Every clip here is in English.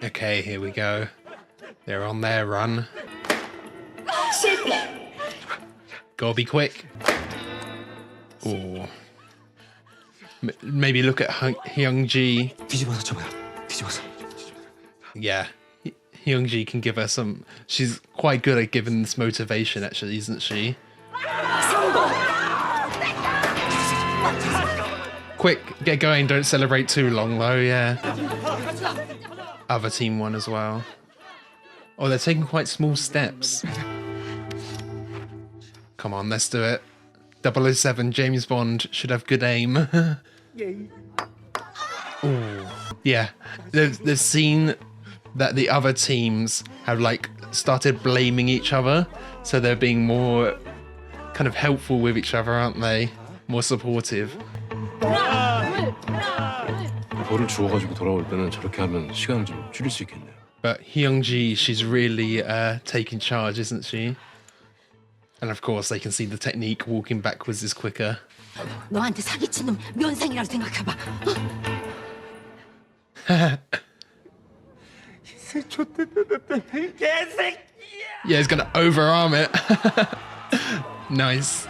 Okay, here we go. They're on their run. Gotta be quick. Ooh. Maybe look at Hyung-ji. Yeah, Hyung-ji can give her some... She's quite good at giving this motivation, actually, isn't she? Quick, get going. Don't celebrate too long, though, yeah. Other team won as well. Oh, they're taking quite small steps. Come on, let's do it. 007, James Bond should have good aim. Ooh. Yeah, they've seen that the other teams have like started blaming each other, so they're being more kind of helpful with each other, aren't they? More supportive. But Hyung-ji, she's really taking charge, isn't she? And of course, they can see the technique. Walking backwards is quicker. 너한테 사기친 놈 면상이라고 생각해봐. Yeah, he's gonna overarm it. Nice.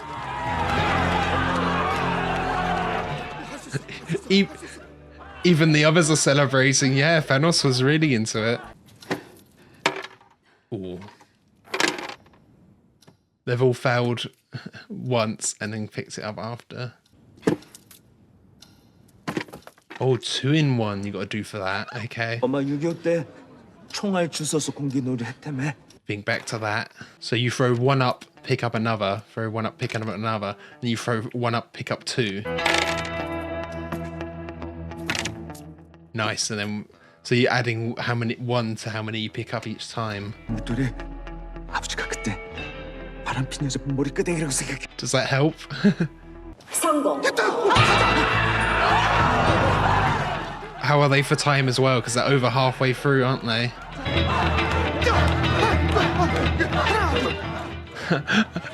Even the others are celebrating. Yeah, Thanos was really into it. Ooh. They've all failed once and then picked it up after. Oh, 2-in-1 you got to do for that. Okay. Being back to that. So you throw one up, pick up another. Throw one up, pick up another. And you throw one up, pick up two. Nice. And then, so you're adding how many, one to how many you pick up each time. Does that help? How are they for time as well? Because they're over halfway through, aren't they?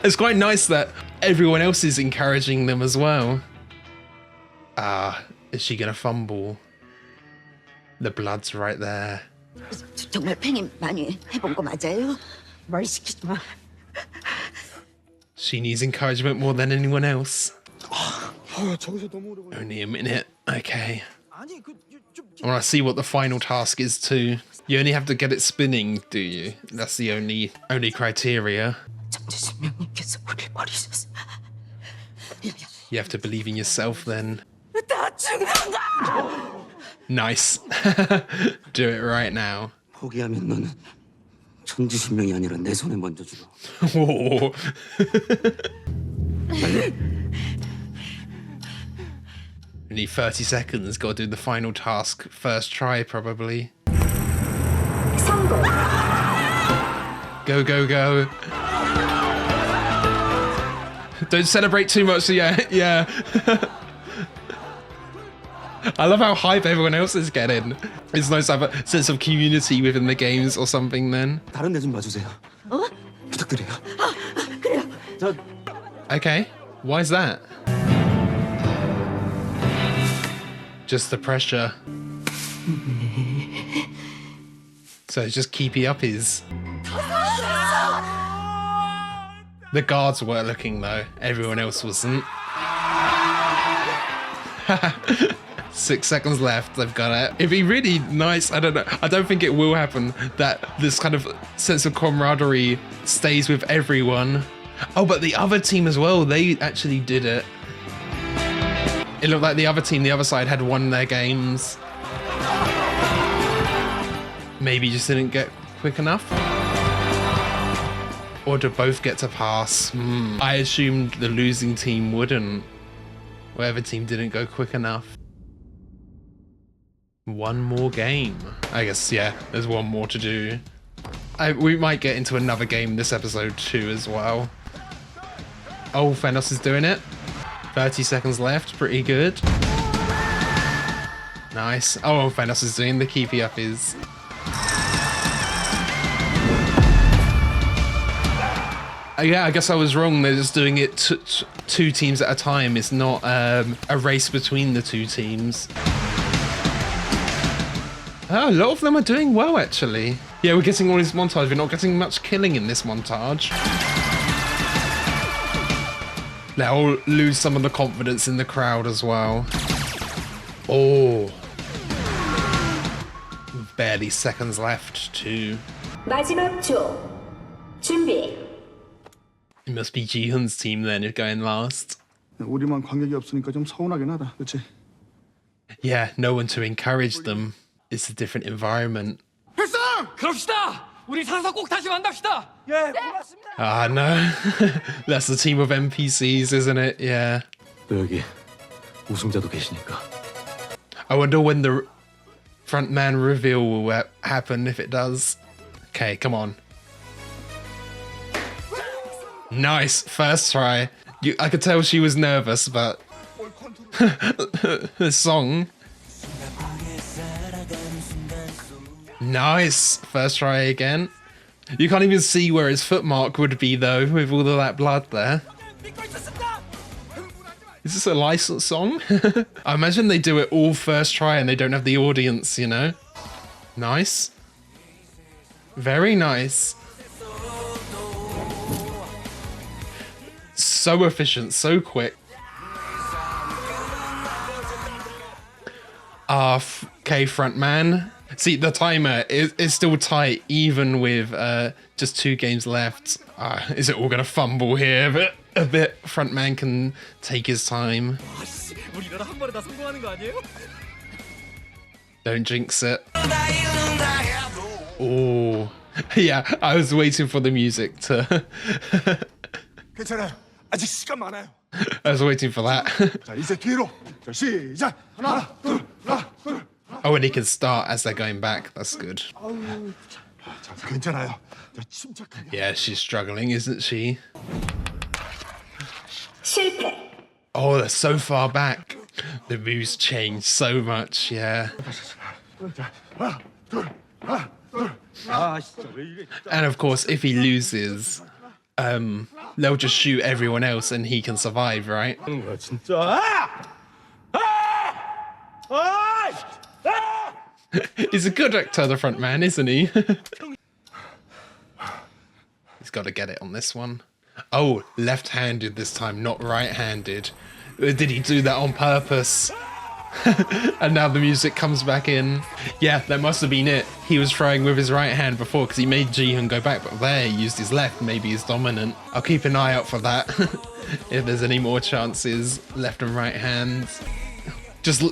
It's quite nice that everyone else is encouraging them as well. Is she gonna fumble? The blood's right there. 정말 팽이 많이 해본 거 맞아요? 말 시키지 마. She needs encouragement more than anyone else. Only a minute. Okay. I want to see what the final task is too. You only have to get it spinning, do you? That's the only criteria. You have to believe in yourself then. Nice. Do it right now. Oh. Only 30 seconds. Got to do the final task. First try, probably. Go, go, go. Don't celebrate too much. Yeah. I love how hype everyone else is getting. It's nice to have a sense of community within the games or something then. Okay, why is that? Just the pressure. So it's just keepy uppies. The guards were looking though, everyone else wasn't. 6 seconds left, they've got it. It'd be really nice, I don't know, I don't think it will happen, that this kind of sense of camaraderie stays with everyone. Oh, but the other team as well, they actually did it. It looked like the other team, the other side, had won their games. Maybe just didn't get quick enough? Or did both get to pass? I assumed the losing team wouldn't. Whatever team didn't go quick enough. One more game. I guess, yeah, there's one more to do. We might get into another game this episode too as well. Oh, Thanos is doing it. 30 seconds left, pretty good. Nice. Oh, Thanos is doing the keepy uppies. Yeah, I guess I was wrong. They're just doing it two teams at a time. It's not a race between the two teams. Oh, a lot of them are doing well, actually. Yeah, we're getting all these montage. We're not getting much killing in this montage. They'll lose some of the confidence in the crowd as well. Oh. Barely seconds left, too. 마지막 조. 준비. It must be Ji-Hun's team then, if going last. 우리만 관객이 없으니까 좀 서운하긴 하다, 그렇지? Yeah, no one to encourage them. It's a different environment. 그럽시다. 우리 살아서 꼭 다시 만납시다. 예, 고맙습니다. Ah, no. That's the team of NPCs, isn't it? Yeah. 또 여기 우승자도 계시니까. I wonder when the frontman reveal will happen, if it does. Okay, come on. Nice, first try. I could tell she was nervous, but the song. Nice, first try again. You can't even see where his footmark would be though, with all of that blood there. Is this a licensed song? I imagine they do it all first try and they don't have the audience, you know? Nice. Very nice. So efficient, so quick. Okay, frontman. See, the timer is still tight, even with just 2 games left. Is it all gonna fumble here? But a bit. Frontman can take his time. 우리나라 한 번에 다 성공하는 거 아니에요? Don't jinx it. Oh, yeah. I was waiting for the music to. 괜찮아요. 아직 시간 많아요. I was waiting for that. 자, 이제 뒤로. 자, 시작. 하나, 둘, 하나, 둘. Oh, and he can start as they're going back. That's good. 자, 괜찮아요. 자, 침착하게. Yeah, she's struggling, isn't she? 실패. Oh, they're so far back. The moves change so much, yeah. 자, 하나, 둘, 하나, 둘. 아, 진짜 왜 이래? And of course, if he loses, they'll just shoot everyone else and he can survive, right? 진짜. He's a good actor, the front man, isn't he? He's got to get it on this one. Oh, left-handed this time, not right-handed. Did he do that on purpose? And now the music comes back in. Yeah, that must have been it. He was throwing with his right hand before because he made Ji-Hun go back, but there he used his left. Maybe he's dominant. I'll keep an eye out for that. If there's any more chances, left and right hands. Just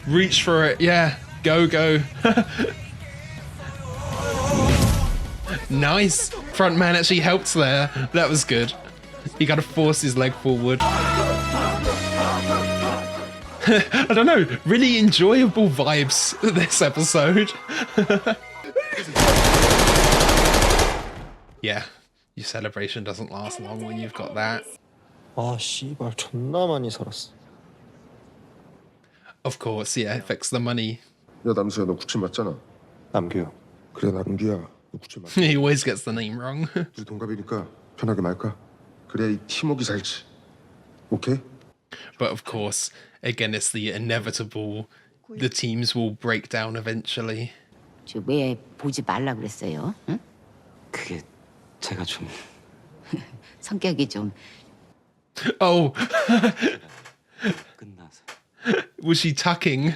reach for it. Yeah, go, go. Nice. Front man actually helped there. That was good. He got to force his leg forward. I don't know, really enjoyable vibes this episode. Yeah, your celebration doesn't last long when you've got that. 아 씨발 존나 많이 살았어. Of course, yeah, affects the money. 야 남수야 너 구칠 맞잖아. 남규요. 그래 남규야 너 구칠 맞. He always gets the name wrong. 우리 동갑이니까 편하게 말까. 그래야 이 팀워크 살지. 오케이? But of course, again, it's the inevitable. The teams will break down eventually. 저 왜 보지 말라 그랬어요? 응? 그게 제가 좀 성격이 좀 Oh, 끝나서. was she tucking?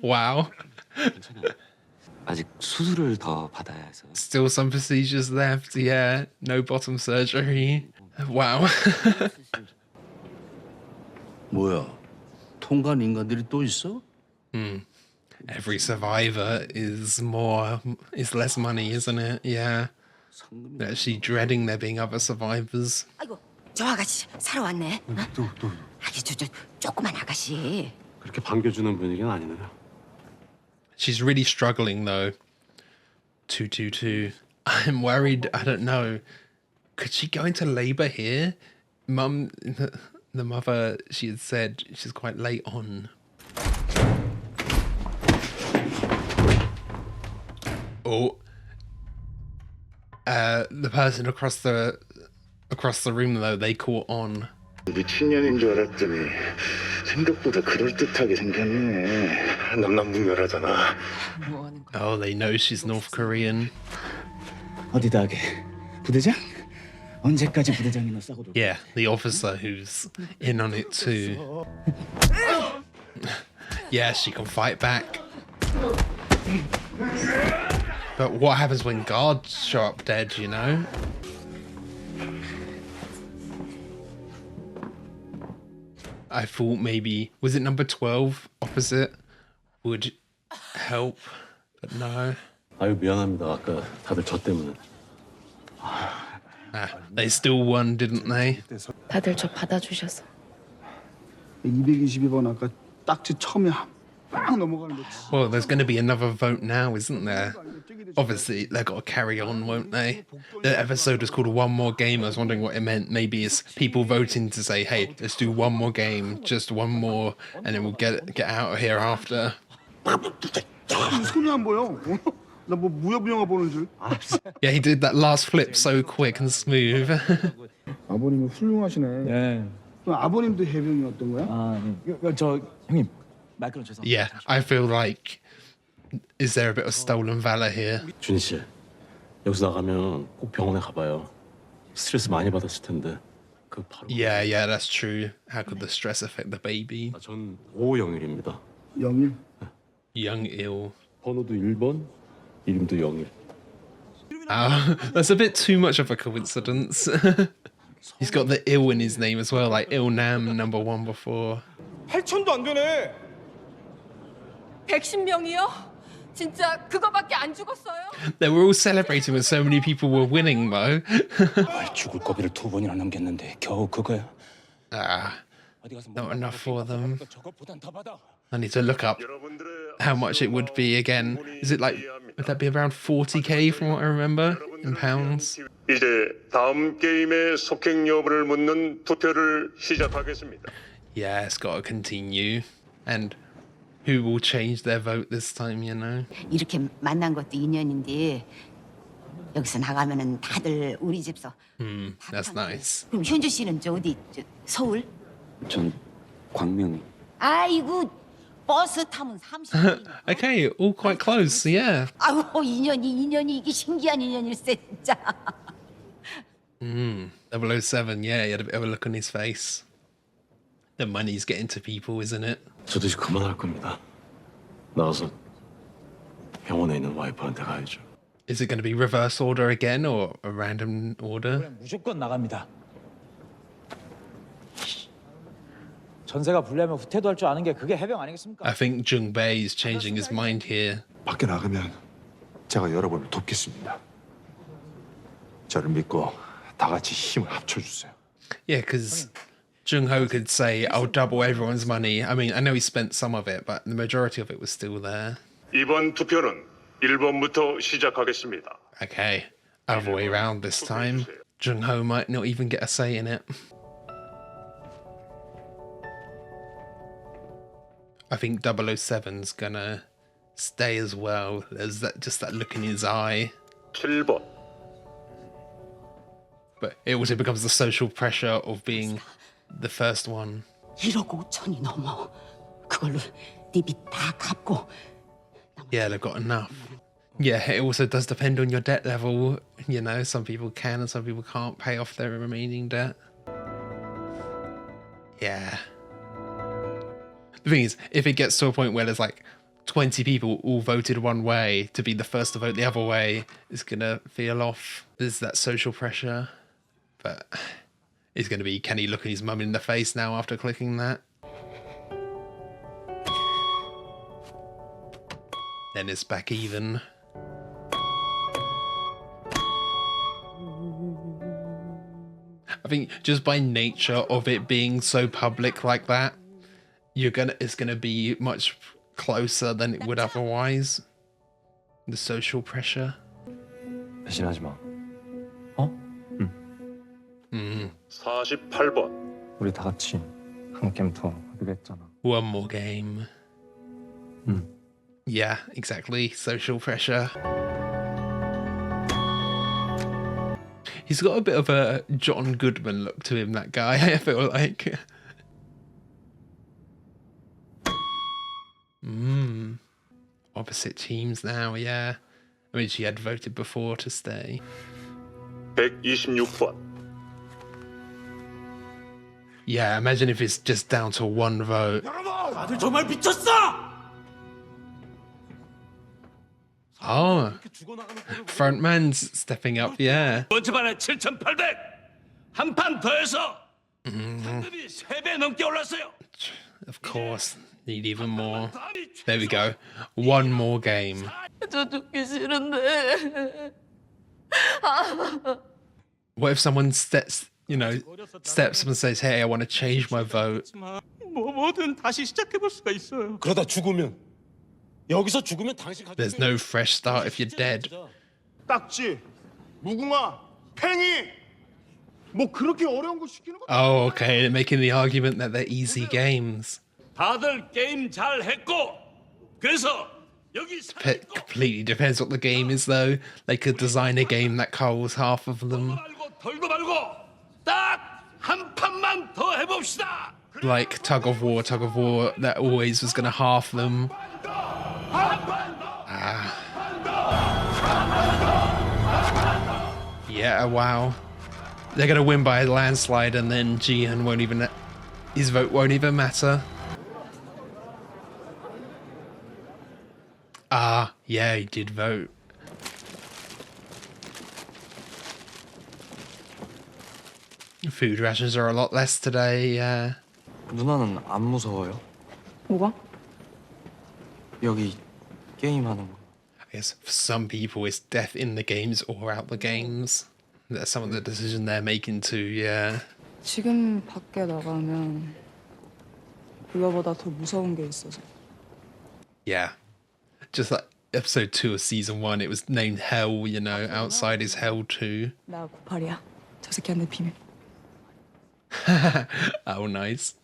Wow. 괜찮아요. 아직 수술을 더 받아야 해서. Still some procedures left, yeah. No bottom surgery. Wow. 뭐야? 통과한 인간들이 또 있어? Every survivor is less money, isn't it? Yeah. They're actually dreading there being other survivors. 아이고 저 아가씨 사러 왔네. 어? 아기 저 조그만 아가씨. 그렇게 반겨주는 분위기는 아니네요. She's really struggling though. 222. I'm worried. I don't know. Could she go into labor here? Mum, the mother, she had said she's quite late on. Oh. The person across the room though, they caught on. 미친년인 줄 알았더니 생각보다 그럴듯하게 생겼네. 남남북녀라잖아. Oh, they know she's North Korean. 어디다 하게? 부대장? 언제까지 부대장이나 싸고 놀? Yeah, the officer who's in on it too. Yeah, she can fight back. But what happens when guards show up dead, you know? I thought maybe, was it number 12 opposite would help, but no. 아유 미안합니다. 아까 다들 저 때문에. They still won, didn't they? 다들 저 받아주셔서. 222번 아까 딱지 처음에 빵 넘어가는데. Well, there's going to be another vote now, isn't there? Obviously, they've got to carry on, won't they? The episode was called One More Game. I was wondering what it meant. Maybe it's people voting to say, hey, let's do one more game, just one more, and then we'll get out of here after. 손이 안 보여. 나 뭐 무협 영화 보는 줄. Yeah, he did that last flip so quick and smooth. 아버님은 훌륭하시네. 네. 그럼 아버님도 해병이었던 거야? 아, 저 형님 말그런 죄송. Yeah, I feel like, is there a bit of stolen valor here? 준희 씨, 여기서 나가면 꼭 병원에 가봐요. 스트레스 많이 받았을 텐데. 그 바로. Yeah, that's true. How could the stress affect the baby? 전 오영일입니다. 영일. Young ill. 번호도 1번, 이름도 영일. Oh, that's a bit too much of a coincidence. He's got the ill in his name as well, like Il Nam number 1 before. 8천도 안 되네. 백신병이요? 진짜 그거밖에 안 죽었어요? They were all celebrating when so many people were winning, Mo. 죽을 고비를 2번이나 넘겼는데 겨우 그거야. Not enough for them. 저것보단 더 받아. I need to look up how much it would be again. Is it like, would that be around 40k from what I remember in pounds? 이제 다음 게임의 속행 여부를 묻는 투표를 시작하겠습니다. Yeah, it's got to continue. And who will change their vote this time, you know? 이렇게 만난 것도 인연인데 여기서 나가면은 다들 우리 집서. That's nice. 그럼 현주 씨는 저 어디 서울? 전 광명이. 아이고 버스 타면 30분. Okay, all quite close, yeah. 아우 인연이 이게 신기한 인연일세 진짜. 007, yeah, he had a bit of a look on his face. The money's getting to people, isn't it? 저도 이제 그만할 겁니다. 나가서 병원에 있는 와이프한테 가야죠. Is it going to be reverse order again or a random order? 무조건 나갑니다. 전세가 불리하면 후퇴도 할 줄 아는 게 그게 해병 아니겠습니까? I think Jung Bae is changing his mind here. 밖에 나가면 제가 여러분을 돕겠습니다. 저를 믿고 다 같이 힘을 합쳐주세요. Yeah, because Jung Ho could say, I'll double everyone's money. I mean, I know he spent some of it, but the majority of it was still there. 이번 투표는 1번부터 시작하겠습니다. Okay, other way around this time. Jung Ho might not even get a say in it. I think 007's gonna stay as well. There's that look in his eye. 7번. But it also becomes the social pressure of being the first one. 1억 5천이 넘어. 그걸로 네 빚 다 갚고. Yeah, they've got enough. Yeah, it also does depend on your debt level. You know, some people can and some people can't pay off their remaining debt. Yeah. The thing is, if it gets to a point where there's like 20 people all voted one way, to be the first to vote the other way is gonna feel off. There's that social pressure. But it's gonna be, can he look at his mum in the face now after clicking that? Then it's back even. I think just by nature of it being so public like that, it's gonna be much closer than it would otherwise. The social pressure. 배신하지 마. 48번. 우리 다 같이 한 게임 더 하기로 했잖아. One more game. Yeah, exactly. Social pressure. He's got a bit of a John Goodman look to him, that guy, I feel like. Opposite teams now, yeah. I mean, she had voted before to stay. 126번. Yeah, imagine if it's just down to one vote. 다들 정말 미쳤어! Oh, frontman's stepping up, yeah. 번째 반에 7,800. 한 판 더해서 상금이 3배 넘게 올랐어요. Of course, need even more. There we go. One more game. 저 죽기 싫은데. What if someone steps up and says, hey, I want to change my vote? 뭐든 다시 시작해볼 수가 있어요. 그러다 죽으면 여기서 죽으면 당신 There's no fresh start if you're dead. 딱지, 무궁화, 팽이. 뭐 그렇게 어려운 거 시키는 거? Oh, okay. They're making the argument that they're easy games. 다들 게임 잘 했고 그래서 여기 Completely depends what the game is, though. They could design a game that culls half of them. 말고 덜도 말고 딱 한 판만 더 해봅시다. Like tug of war, that always was going to half them. Yeah, wow. They're going to win by a landslide, and then Jihan won't even... His vote won't even matter. Ah, yeah, he did vote. Food rations are a lot less today, yeah. 누나는 안 무서워요? 뭐가? 여기 게임하는 거. I guess for some people it's death in the games or out the games. That's some of the decision they're making too, yeah. 지금 밖에 나가면 그거보다 더 무서운 게 있어서. Yeah. Just like episode 2 of season 1, it was named Hell, outside is Hell too. 나 98이야. 저 새끼한테 비밀. Oh, nice.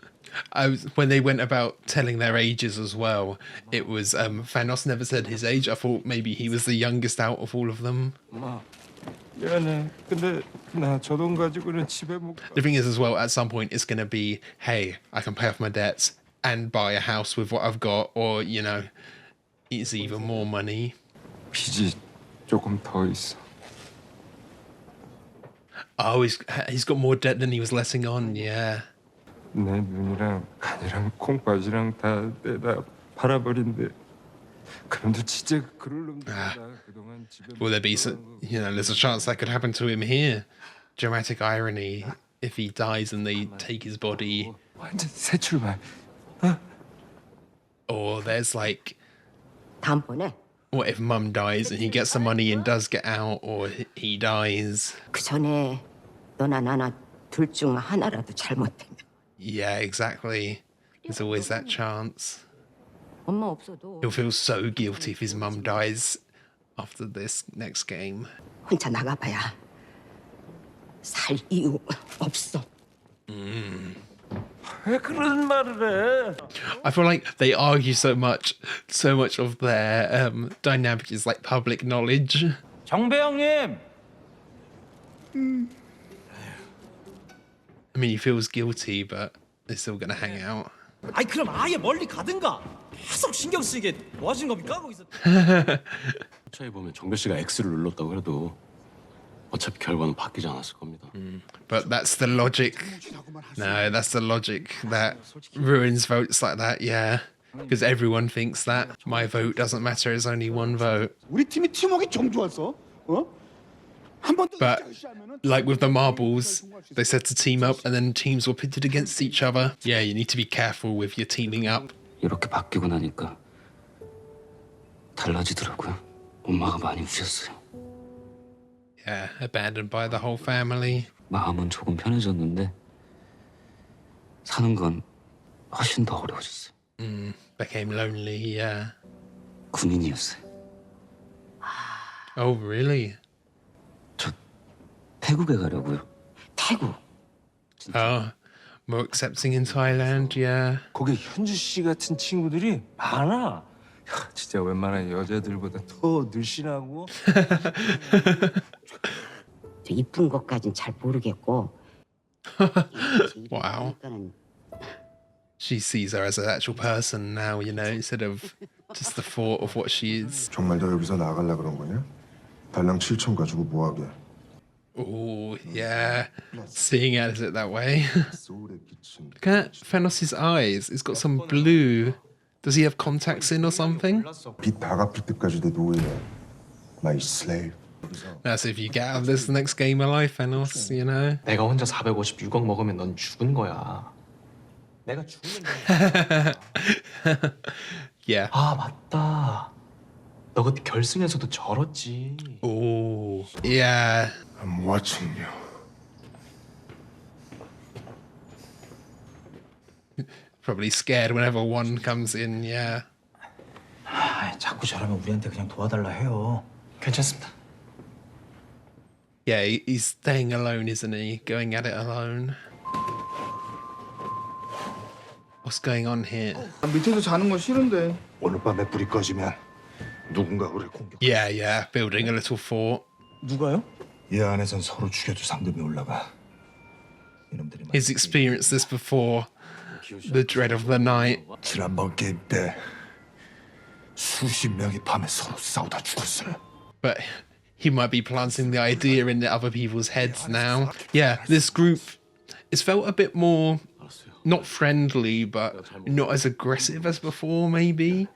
When they went about telling their ages as well, it was Thanos never said his age. I thought maybe he was the youngest out of all of them. 미안해. 근데 나 저 돈 가지고는 집에 못 가. The thing is as well, at some point it's going to be, hey, I can pay off my debts and buy a house with what I've got, or, it's even more money. 빚이 조금 더 있어. Oh, he's got more debt than he was letting on, yeah. 내 눈이랑 간이랑 콩팥이랑 다 내다 팔아버린대. 그런데 진짜 그럴 놈들이다. 그동안 집에 Will there be some, there's a chance that could happen to him here. Dramatic irony, if he dies and they take his body. 완전 새 출발. Or there's like, 다음번에 what if mum dies and he gets the money and does get out, or he dies? 그 전에 너나 나나 둘 중 하나라도 잘못되면 Yeah, exactly. There's always that chance. 엄마 없어도 He'll feel so guilty if his mum dies after this next game. 혼자 나가봐야 살 이유 없어. 왜 그런 말을 해? I feel like they argue so much of their dynamic is like public knowledge. 정배영님. I mean, he feels guilty, but they're still gonna hang out. 아이 그럼 아예 멀리 가든가. 계속 신경 쓰이게 뭐 하시는 겁니까 거기서? 차에 보면 정배 씨가 X를 눌렀다고 해도 어차피 결과는 바뀌지 않았을 겁니다. But that's the logic. No, that's the logic that ruins votes like that, yeah. Because everyone thinks that. My vote doesn't matter, it's only one vote. 우리 팀이 팀워크가 정 좋았어. But like with the marbles, they said to team up and then teams were pitted against each other. Yeah, you need to be careful with your teaming up. 이렇게 바뀌고 나니까 달라지더라고요. 엄마가 많이 우셨어요. Yeah, abandoned by the whole family. 마음은 조금 편해졌는데 사는 건 훨씬 더 어려워졌어요. Became lonely, yeah. 군인이었어요. Oh, really? 저 태국에 가려고요. 태국. Oh, more accepting in Thailand, yeah. 거기 현주 씨 같은 친구들이 많아. 야, 진짜 웬만한 여자들보다 더 늘씬하고. 저 이쁜 것까진 잘 모르겠고. Wow. She sees her as an actual person now, you know, instead of just the thought of what she is. 정말 너 여기서 나가려 그런 거냐? 달랑 7천 가지고 뭐하게? Oh, yeah. Seeing it as it that way. Look at Fenos's eyes. It's got some blue. Does he have contacts in or something? 빚 다 갚을 때까지 내 노예야. My slave. That's if you get out of this next game of life, Fenos, you know? 내가 혼자 456억 먹으면 넌 죽은 거야. 내가 죽는 거야. Yeah. 아, 맞다. 너 그때 결승에서도 절었지. Oh, yeah. I'm watching you. Probably scared whenever one comes in, yeah. 자꾸 저러면 우리한테 그냥 도와달라 해요. 괜찮습니다. Yeah, he's staying alone, isn't he? Going at it alone. What's going on here? 밑에서 자는 거 싫은데. 오늘 밤에 불이 꺼지면 누군가 우리를 공격. Yeah, building a little fort. 누가요? 이 안에선 서로 죽여도 상금이 올라가. 이놈들이 He's experienced this before. The dread of the night. 지난번 게임 때 수십 명이 밤에 서로 싸우다 죽었어요. But he might be planting the idea in the other people's heads now. Yeah, this group is felt a bit more, not friendly, but not as aggressive as before, maybe.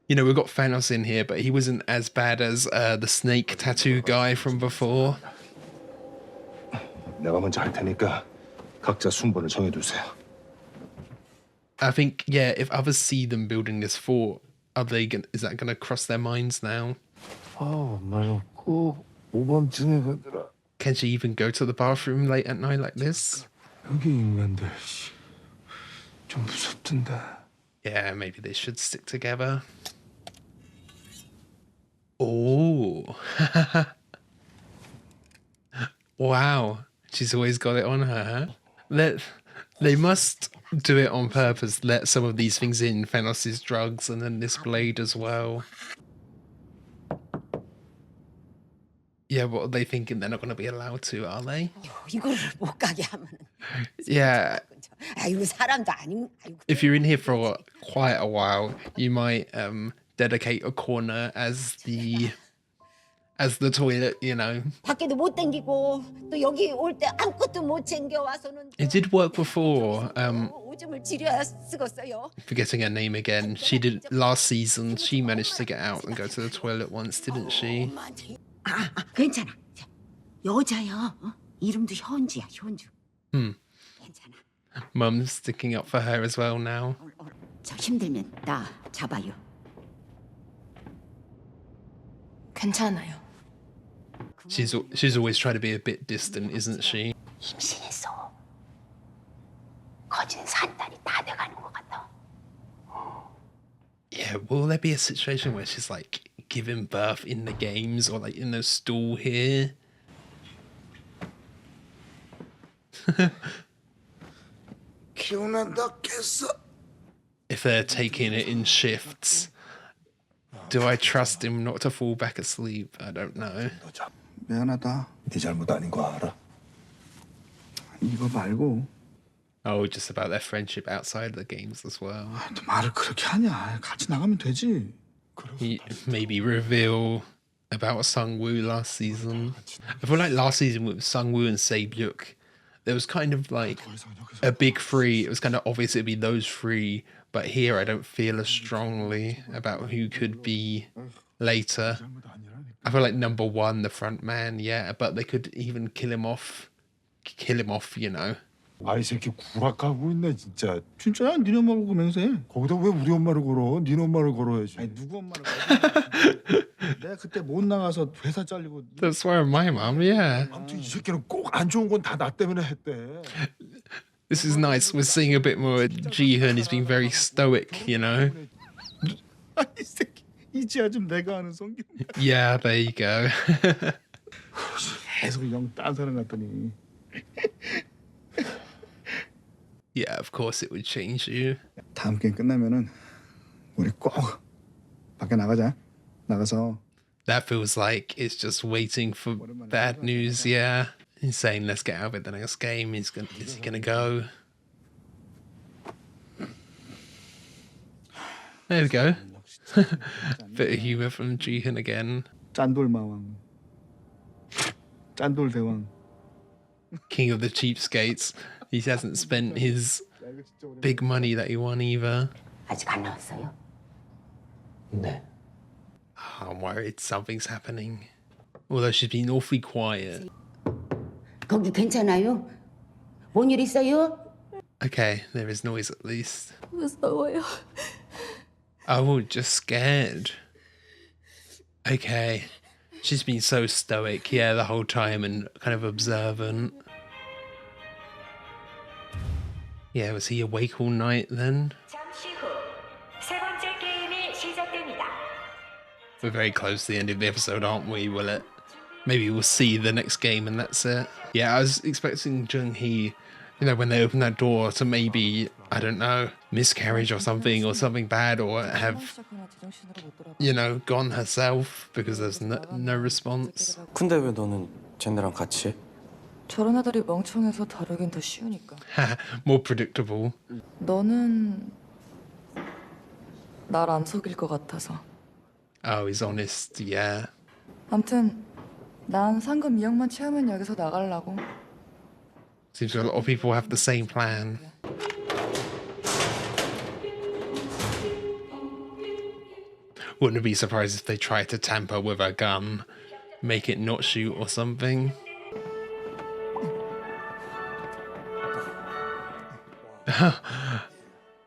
You know, we've got Thanos in here, but he wasn't as bad as the snake tattoo guy from before. 내가 먼저 할 테니까 각자 순번을 정해두세요. I think, yeah, if others see them building this fort, is that going to cross their minds now? 엄마는 꼭 5번쯤에 가더라. Can she even go to the bathroom late at night like this? 여기 인간들 좀 무섭던데. Yeah, maybe they should stick together. Oh. Wow. She's always got it on her. They must do it on purpose. Let some of these things in. Thanos' drugs and then this blade as well. Yeah, what are they thinking? They're not going to be allowed to, are they? 이거를 못 가게 하면은. Yeah. 아이고 사람도 아니고. If you're in here for quite a while, you might dedicate a corner as the toilet, you know. 밖에도 못 댕기고 또 여기 올 때 아무것도 못 챙겨 와서는. It did work before. 오줌을 지려야 쓰겠어요. Forgetting her name again. She did last season. She managed to get out and go to the toilet once, didn't she? 괜찮아. 여자야. 이름도 현주야, 현주. 괜찮아. Mum's sticking up for her as well now. 저 힘들면 나 잡아요. 괜찮아요. She's always trying to be a bit distant, isn't she? 임신했어. 거진 산 달이 다 돼가는 것 같아. Yeah, will there be a situation where she's like giving birth in the games or like in the stall here? If they're taking it in shifts, do I trust him not to fall back asleep? I don't know. 미안하다. 네 잘못 아닌 거 알아? 이거 말고. Oh, just about their friendship outside the games as well. 또 말을 그렇게 하냐? 같이 나가면 되지. Maybe reveal about Sungwoo last season. I feel like last season with Sungwoo and Se-byuk, there was kind of like a big three. It was kind of obvious it'd be those three, but here I don't feel as strongly about who could be later. I feel like number one, the front man, yeah, but they could even kill him off, you know. 아이 새끼 구락하고 있네 진짜. 진짜야? 니네 엄마 보고 맹세해. 거기다 왜 우리 엄마를 걸어? 니네 엄마를 걸어야지. 아니 누구 엄마를 걸어? 내가 그때 못 나가서 회사 잘리고. That's why my mum, yeah. 아무튼 이 새끼는 꼭 안 좋은 건 다 나 때문에 했대. This is nice. We're seeing a bit more. Ji-hoon is being very stoic, you know. 아이 새끼 이제야 좀 내가 아는 성격. Yeah, there you go. 계속 영 딴 사람 같더니. Yeah, of course it would change you. 다음 게임 끝나면은 우리 꼭 밖에 나가자. 나가서 That feels like it's just waiting for bad news. Yeah. He's saying, let's get out of it the next game. Is he going to go? There we go. Bit of humour from Jihyun again. 짠돌 마왕. 짠돌 대왕. King of the cheapskates. He hasn't spent his big money that he won either. 아직 안 나왔어요? 네. Oh, I'm worried something's happening. Although she's been awfully quiet. 거기 괜찮아요? 뭔 일 있어요? Okay, there is noise at least. 무서워요. Oh, just scared. Okay. She's been so stoic, yeah, the whole time and kind of observant. Yeah, was he awake all night then? 잠시 후 세 번째 게임이 시작됩니다. We're very close to the end of the episode, aren't we? Will it? Maybe we'll see the next game and that's it. Yeah, I was expecting Jung-hee, you know, when they open that door to maybe, I don't know, miscarriage or something bad, or have, you know, gone herself because there's no response. 근데 왜 너는 쟤네랑 같이 해? 저런 애들이 멍청해서 다루긴 더 쉬우니까. More predictable. 너는 날 안 속일 것 같아서. Oh, he's honest, yeah. 아무튼 난 상금 2억만 채우면 여기서 나가려고. Seems a lot of people have the same plan. Wouldn't be surprised if they try to tamper with a gun, make it not shoot or something.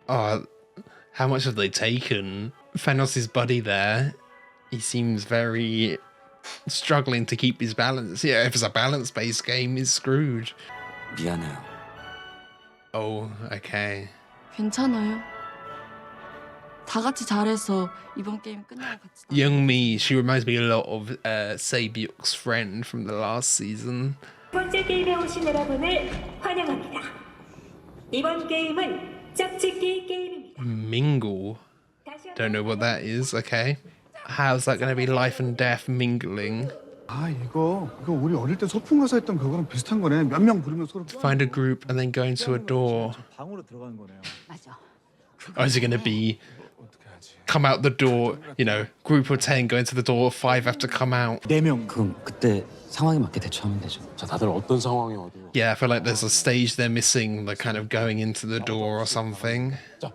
Oh, how much have they taken? Thanos' buddy there, he seems very struggling to keep his balance. Yeah, if it's a balance-based game, he's screwed. 미안해요. Oh, okay. 괜찮아요. 다 같이 잘해서 이번 게임 끝나고 같이. Youngmi, she reminds me a lot of Se-byuk's friend from the last season. 두 번째 게임에 오신 여러분을 환영합니다. 이번 게임은 짝짓기 게임입니다. Mingle. Don't know what that is. Okay. How's that going to be life and death mingling? 아 이거 우리 어릴 때 소풍 가서 했던 그거랑 비슷한 거네. 몇 명 부르면 서로. Find a group and then go into a door. 방으로 들어가는 거네요. 맞아. Or is it going to be come out the door, you know, group of 10 go into the door, 5 have to come out? 4명. 그럼 그때 상황에 맞게 대처하면 되죠. 자, 다들 어떤 상황이 어디요? Yeah, I feel like there's a stage they're missing, the kind of going into the door or something. 자.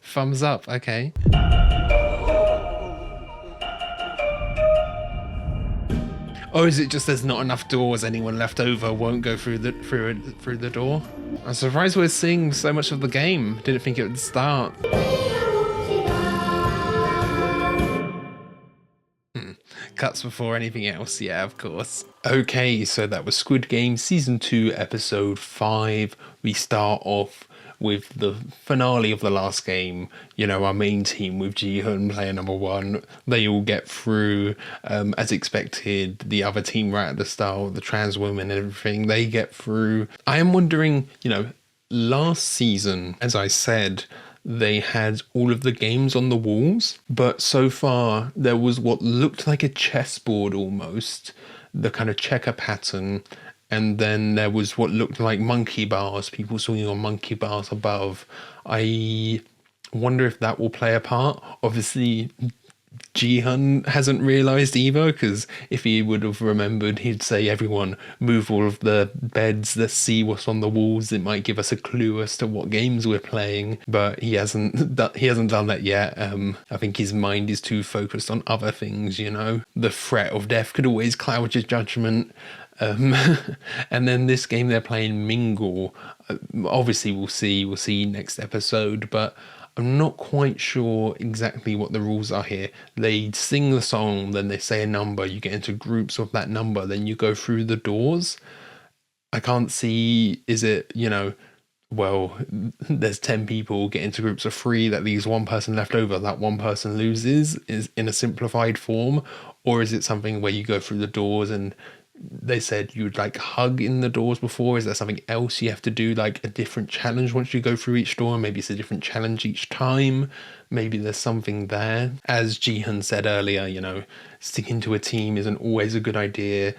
Thumbs up, okay. Or is it just there's not enough doors, anyone left over won't go through the door? I'm surprised we're seeing so much of the game. Didn't think it would start. Cuts before anything else, yeah, of course. Okay, so that was Squid Game Season 2, Episode 5. We start off with the finale of the last game. You know, our main team with Jihyun, player number 1, they all get through as expected. The other team right at the start, the trans women and everything, they get through. I am wondering, you know, last season, as I said, they had all of the games on the walls, but so far there was what looked like a chessboard almost, the kind of checker pattern, and then there was what looked like monkey bars, people swinging on monkey bars above. I wonder if that will play a part. Obviously, Jihyun hasn't realised either, because if he would have remembered, he'd say, everyone move all of the beds, let's see what's on the walls. It might give us a clue as to what games we're playing, but he hasn't done that yet. I think his mind is too focused on other things, you know. The threat of death could always cloud his judgment. And then this game they're playing, Mingle. Obviously we'll see next episode, but I'm not quite sure exactly what the rules are here. They sing the song, then they say a number, you get into groups of that number, then you go through the doors. I can't see, is it, you know, well, there's 10 people, get into groups of 3, that leaves one person left over, that one person loses, is in a simplified form? Or is it something where you go through the doors and they said you'd like hug in the doors before. Is there something else you have to do, like a different challenge once you go through each door? Maybe it's a different challenge each time. Maybe there's something there. As Jihan said earlier, you know, sticking to a team isn't always a good idea.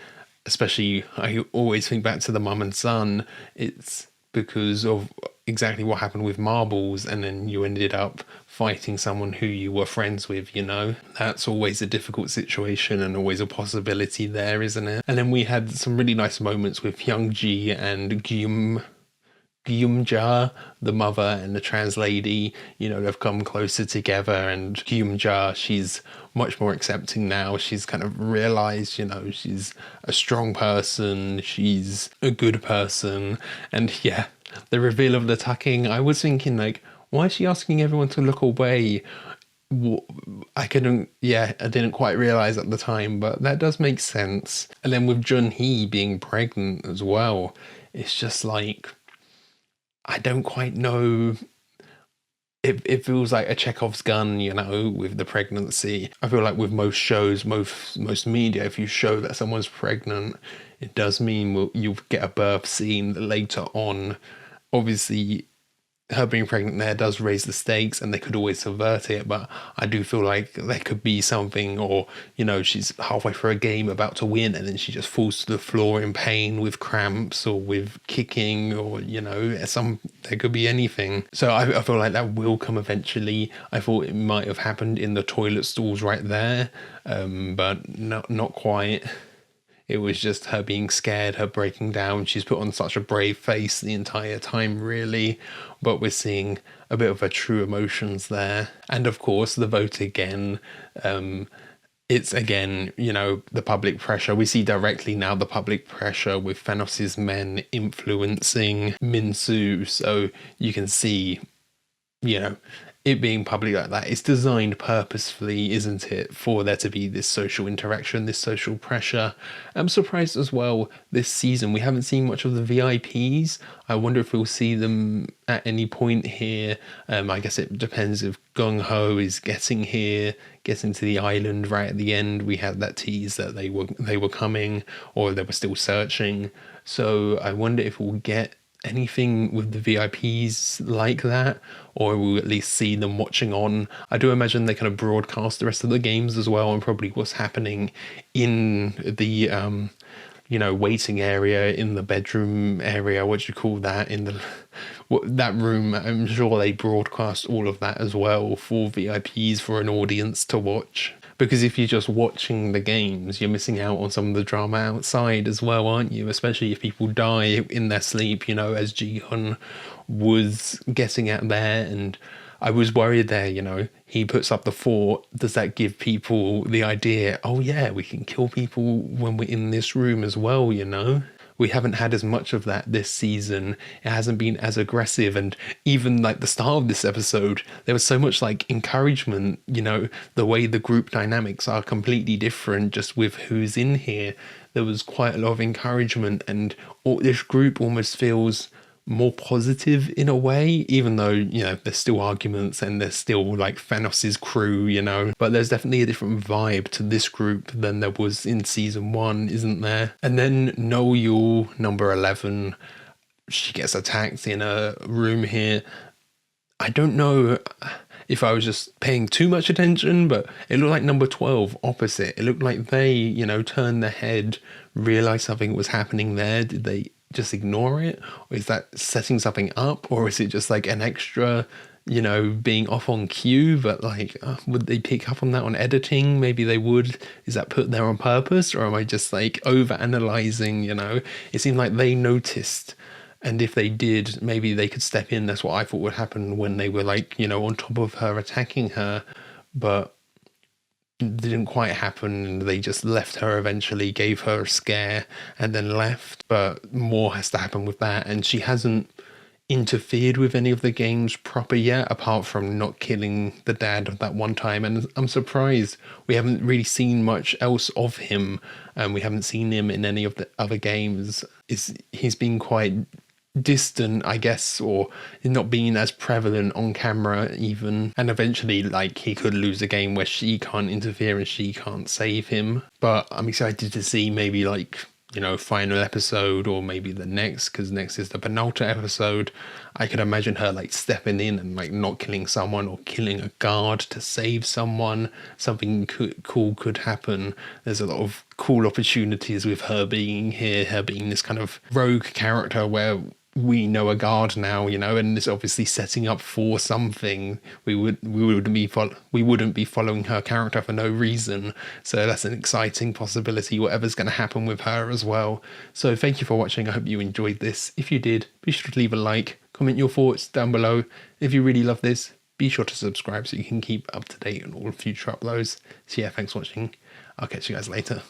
Especially, I always think back to the mum and son. It's because of exactly what happened with Marbles, and then you ended up fighting someone who you were friends with, you know? That's always a difficult situation and always a possibility there, isn't it? And then we had some really nice moments with Hyungji and Gyumja, the mother and the trans lady. You know, they've come closer together, and Gyumja, she's much more accepting now. She's kind of realized, you know, she's a strong person, she's a good person. And yeah, the reveal of the tucking, I was thinking like, why is she asking everyone to look away? I didn't quite realize at the time, but that does make sense. And then with Jun-hee being pregnant as well, it's just like, I don't quite know. It feels like a Chekhov's gun, you know, with the pregnancy. I feel like with most shows, most media, if you show that someone's pregnant, it does mean you'll get a birth scene later on. Obviously, her being pregnant there does raise the stakes, and they could always subvert it, but I do feel like there could be something, or, you know, she's halfway through a game about to win and then she just falls to the floor in pain with cramps or with kicking, or, you know, there could be anything. So I feel like that will come eventually. I thought it might have happened in the toilet stalls right there, but not quite. It was just her being scared, her breaking down. She's put on such a brave face the entire time, really. But we're seeing a bit of her true emotions there. And of course, the vote again. It's again, you know, the public pressure. We see directly now the public pressure with Thanos' men influencing Minsu. So you can see, you know, it being public like that, it's designed purposefully, isn't it, for there to be this social interaction, this social pressure. I'm surprised as well, this season we haven't seen much of the VIPs. I wonder if we'll see them at any point here. I guess it depends if Gung Ho is getting here, getting to the island right at the end. We had that tease that they were coming, or they were still searching. So I wonder if we'll get anything with the VIPs like that, or we'll at least see them watching on. I do imagine they kind of broadcast the rest of the games as well, and probably what's happening in the you know, waiting area, in the bedroom area, what do you call that, in that room. I'm sure they broadcast all of that as well for VIPs, for an audience to watch. Because if you're just watching the games, you're missing out on some of the drama outside as well, aren't you? Especially if people die in their sleep, you know, as Ji-hun was getting at there. And I was worried there, you know, he puts up the fort. Does that give people the idea, oh yeah, we can kill people when we're in this room as well, you know? We haven't had as much of that this season. It hasn't been as aggressive. And even like the start of this episode, there was so much like encouragement, you know, the way the group dynamics are completely different just with who's in here. There was quite a lot of encouragement, and this group almost feels more positive in a way, even though, you know, there's still arguments and there's still like Thanos' crew, you know, but there's definitely a different vibe to this group than there was in season 1, isn't there? And then No Yul, number 11, she gets attacked in a room here. I don't know if I was just paying too much attention, but it looked like number 12 opposite. It looked like they, you know, turned their head, realized something was happening there. Did they just ignore it, or is that setting something up, or is it just like an extra, you know, being off on cue? But like, would they pick up on that on editing? Maybe they would. Is that put there on purpose, or am I just like over analyzing? You know, it seemed like they noticed, and if they did, maybe they could step in. That's what I thought would happen when they were like, you know, on top of her, attacking her, but it didn't quite happen, and they just left her eventually, gave her a scare and then left. But more has to happen with that, and she hasn't interfered with any of the games proper yet, apart from not killing the dad that one time. And I'm surprised we haven't really seen much else of him, and we haven't seen him in any of the other games. He's been quite distant, I guess, or not being as prevalent on camera even. And eventually, like, he could lose a game where she can't interfere and she can't save him. But I'm excited to see maybe like you know, final episode or maybe the next, because next is the penultimate episode, I could imagine her like stepping in and like not killing someone or killing a guard to save someone. Something cool could happen. There's a lot of cool opportunities with her being here, her being this kind of rogue character where we know a guard now, you know, and it's obviously setting up for something. We wouldn't be following her character for no reason. So that's an exciting possibility, whatever's going to happen with her as well. So thank you for watching. I hope you enjoyed this. If you did, be sure to leave a like, comment your thoughts down below. If you really love this, be sure to subscribe so you can keep up to date on all future uploads. So yeah, thanks for watching. I'll catch you guys later.